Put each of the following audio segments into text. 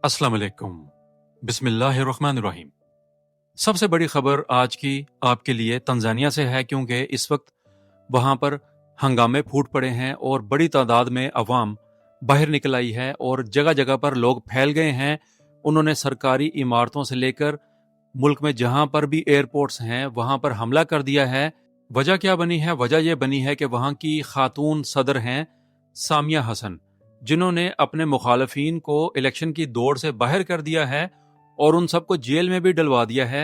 अस्सलाम वालेकुम। बिस्मिल्लाहिर्रहमानिर्रहीम। सबसे बड़ी खबर आज की आपके लिए तंजानिया से है, क्योंकि इस वक्त वहाँ पर हंगामे फूट पड़े हैं और बड़ी तादाद में अवाम बाहर निकल आई है और जगह जगह पर लोग फैल गए हैं। उन्होंने सरकारी इमारतों से लेकर मुल्क में जहाँ पर भी एयरपोर्ट्स हैं वहाँ पर हमला कर दिया है। वजह क्या बनी है? वजह यह बनी है कि वहाँ की खातून सदर हैं सामिया हसन, जिन्होंने अपने मुखालफीन को इलेक्शन की दौड़ से बाहर कर दिया है और उन सबको जेल में भी डलवा दिया है।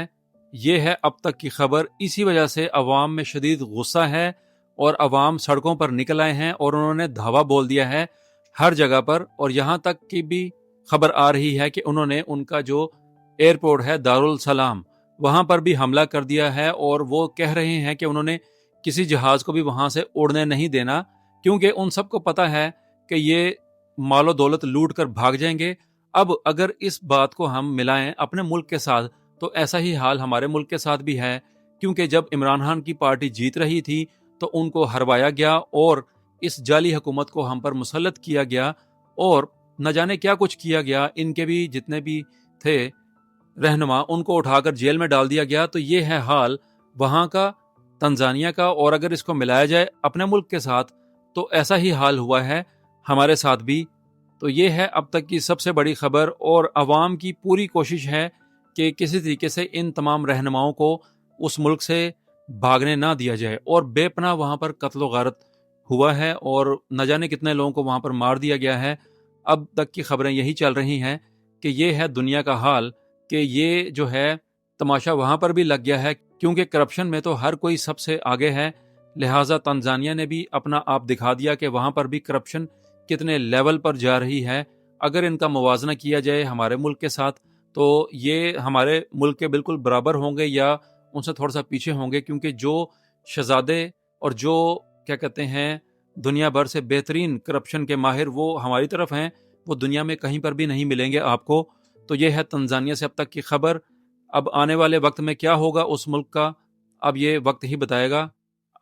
ये है अब तक की खबर। इसी वजह से अवाम में शदीद गुस्सा है और अवाम सड़कों पर निकल आए हैं और उन्होंने धावा बोल दिया है हर जगह पर। और यहाँ तक की भी खबर आ रही है कि उन्होंने उनका जो एयरपोर्ट है दारुल सलाम, वहाँ पर भी हमला कर दिया है और वो कह रहे हैं कि उन्होंने किसी जहाज को भी वहाँ से उड़ने नहीं देना, क्योंकि उन सबको पता है कि ये मालो दौलत लूट कर भाग जाएंगे। अब अगर इस बात को हम मिलाएं अपने मुल्क के साथ, तो ऐसा ही हाल हमारे मुल्क के साथ भी है, क्योंकि जब इमरान खान की पार्टी जीत रही थी तो उनको हरवाया गया और इस जाली हुकूमत को हम पर मुसल्लत किया गया और न जाने क्या कुछ किया गया। इनके भी जितने भी थे रहनुमा, उनको उठाकर जेल में डाल दिया गया। तो ये है हाल वहाँ का, तंजानिया का। और अगर इसको मिलाया जाए अपने मुल्क के साथ तो ऐसा ही हाल हुआ है हमारे साथ भी। तो ये है अब तक की सबसे बड़ी खबर और अवाम की पूरी कोशिश है कि किसी तरीके से इन तमाम रहनुमाओं को उस मुल्क से भागने ना दिया जाए। और बेपनाह वहाँ पर कत्ल गारत हुआ है और न जाने कितने लोगों को वहाँ पर मार दिया गया है। अब तक की खबरें यही चल रही हैं कि ये है दुनिया का हाल, कि ये जो है तमाशा वहाँ पर भी लग गया है, क्योंकि करप्शन में तो हर कोई सबसे आगे है। लिहाजा तंजानिया ने भी अपना आप दिखा दिया कि वहाँ पर भी करप्शन कितने लेवल पर जा रही है। अगर इनका मुवाजना किया जाए हमारे मुल्क के साथ तो ये हमारे मुल्क के बिल्कुल बराबर होंगे या उनसे थोड़ा सा पीछे होंगे, क्योंकि जो शहजादे और जो क्या कहते हैं दुनिया भर से बेहतरीन करप्शन के माहिर वो हमारी तरफ हैं, वो दुनिया में कहीं पर भी नहीं मिलेंगे आपको। तो ये है तंजानिया से अब तक की खबर। अब आने वाले वक्त में क्या होगा उस मुल्क का, अब ये वक्त ही बताएगा।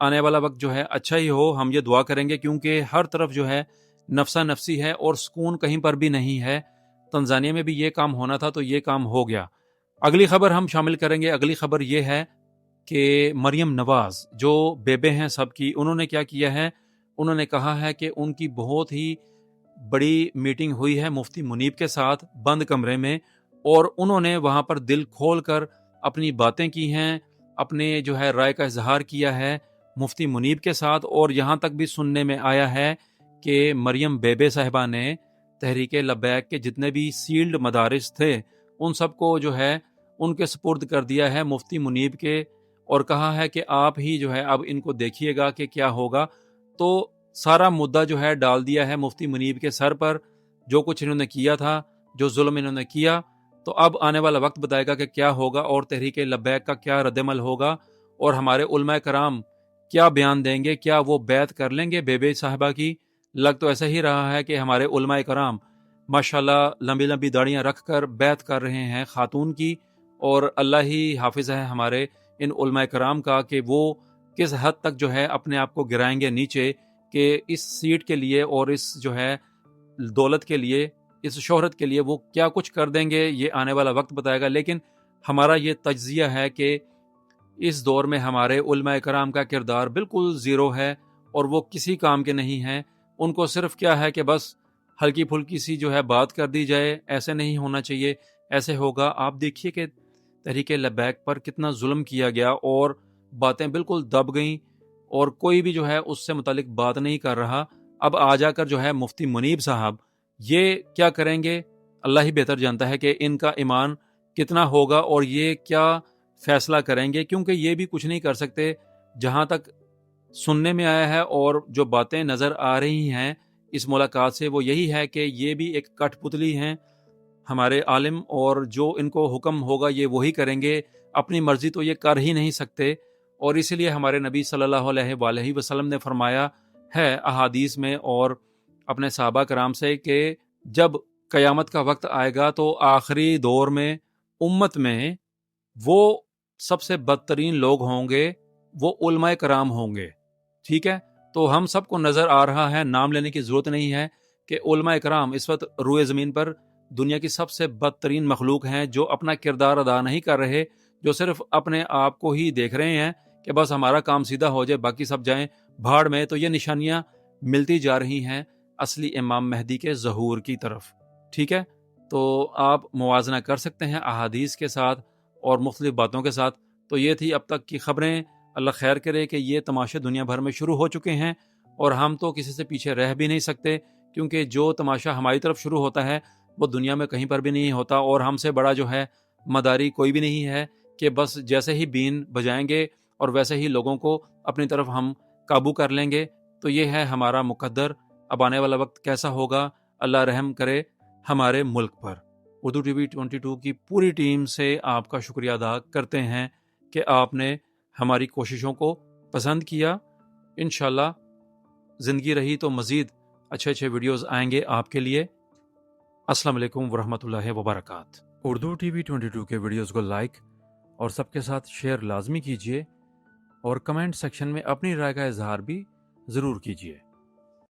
आने वाला वक्त जो है अच्छा ही हो, हम ये दुआ करेंगे, क्योंकि हर तरफ जो है नफसा नफसी है और सुकून कहीं पर भी नहीं है। तंजानिया में भी ये काम होना था तो ये काम हो गया। अगली खबर हम शामिल करेंगे। अगली खबर ये है कि मरियम नवाज जो बेबे हैं सबकी, उन्होंने क्या किया है, उन्होंने कहा है कि उनकी बहुत ही बड़ी मीटिंग हुई है मुफ्ती मुनीब के साथ बंद कमरे में और उन्होंने वहाँ पर दिल खोल कर अपनी बातें की हैं, अपने जो है राय का इजहार किया है मुफ्ती मुनीब के साथ। और यहाँ तक भी सुनने में आया है कि मरियम बेबे साहिबा ने तहरीक लब्बैक के जितने भी सील्ड मदारिस थे उन सबको जो है उनके सुपुर्द कर दिया है मुफ्ती मुनीब के, और कहा है कि आप ही जो है अब इनको देखिएगा कि क्या होगा। तो सारा मुद्दा जो है डाल दिया है मुफ्ती मुनीब के सर पर, जो कुछ इन्होंने किया था, जो जुल्म इन्होंने किया। तो अब आने वाला वक्त बताएगा कि क्या होगा और तहरीक लब्बैक का क्या रद्दमल होगा और हमारे उलमा कराम क्या बयान देंगे, क्या वो बैत कर लेंगे बेबे साहिबा की। लग तो ऐसा ही रहा है कि हमारे उलमा कराम माशाल्लाह लंबी लंबी दाढ़ियां रख कर बैत कर रहे हैं खातून की, और अल्लाह ही हाफिज है हमारे इन उलमा कराम का कि वो किस हद तक जो है अपने आप को गिराएंगे नीचे, कि इस सीट के लिए और इस जो है दौलत के लिए, इस शोहरत के लिए वो क्या कुछ कर देंगे, ये आने वाला वक्त बताएगा। लेकिन हमारा ये तज्जिया है कि इस दौर में हमारे उलमा कराम का किरदार बिल्कुल ज़ीरो है और वो किसी काम के नहीं हैं। उनको सिर्फ क्या है कि बस हल्की फुल्की सी जो है बात कर दी जाए, ऐसे नहीं होना चाहिए, ऐसे होगा। आप देखिए कि तहरीक लब्बैक पर कितना जुल्म किया गया और बातें बिल्कुल दब गईं और कोई भी जो है उससे मुतालिक बात नहीं कर रहा। अब आ जाकर जो है मुफ्ती मुनीब साहब ये क्या करेंगे, अल्लाह ही बेहतर जानता है कि इनका ईमान कितना होगा और ये क्या फैसला करेंगे, क्योंकि ये भी कुछ नहीं कर सकते। जहाँ तक सुनने में आया है और जो बातें नज़र आ रही हैं इस मुलाकात से, वो यही है कि ये भी एक कठपुतली हैं हमारे आलिम, और जो इनको हुक्म होगा ये वही करेंगे, अपनी मर्जी तो ये कर ही नहीं सकते। और इसीलिए हमारे नबी सल्लल्लाहु अलैहि वसल्लम ने फरमाया है अहादीस में और अपने सहाबा कराम से कि जब क़यामत का वक्त आएगा तो आखिरी दौर में उम्मत में वो सबसे बदतरीन लोग होंगे, वो उलमाए कराम होंगे। ठीक है, तो हम सबको नज़र आ रहा है, नाम लेने की ज़रूरत नहीं है कि उलमाए कराम इस वक्त रूए ज़मीन पर دنیا کی سب سے بدترین مخلوق ہیں جو اپنا کردار ادا نہیں کر رہے، جو صرف اپنے آپ کو ہی دیکھ رہے ہیں کہ بس ہمارا کام سیدھا ہو جائے، باقی سب جائیں بھاڑ میں. تو یہ نشانیاں ملتی جا رہی ہیں اصلی امام مہدی کے ظہور کی طرف. ٹھیک ہے، تو آپ موازنہ کر سکتے ہیں احادیث کے ساتھ اور مختلف باتوں کے ساتھ. تو یہ تھی اب تک کی خبریں. اللہ خیر کرے کہ یہ تماشے دنیا بھر میں شروع ہو چکے ہیں اور ہم تو کسی سے پیچھے رہ بھی نہیں سکتے، کیونکہ جو تماشا ہماری طرف شروع ہوتا ہے وہ دنیا میں کہیں پر بھی نہیں ہوتا، اور ہم سے بڑا جو ہے مداری کوئی بھی نہیں ہے کہ بس جیسے ہی بین بجائیں گے اور ویسے ہی لوگوں کو اپنی طرف ہم قابو کر لیں گے. تو یہ ہے ہمارا مقدر. اب آنے والا وقت کیسا ہوگا، اللہ رحم کرے ہمارے ملک پر. اردو ٹی وی 22 کی پوری ٹیم سے آپ کا شکریہ ادا کرتے ہیں کہ آپ نے ہماری کوششوں کو پسند کیا. انشاءاللہ زندگی رہی تو مزید اچھے ویڈیوز آئیں گے آپ کے لیے. السلام علیکم ورحمۃ اللہ وبرکاتہ. اردو ٹی وی 22 کے ویڈیوز کو لائک اور سب کے ساتھ شیئر لازمی کیجیے، اور کمنٹ سیکشن میں اپنی رائے کا اظہار بھی ضرور کیجیے.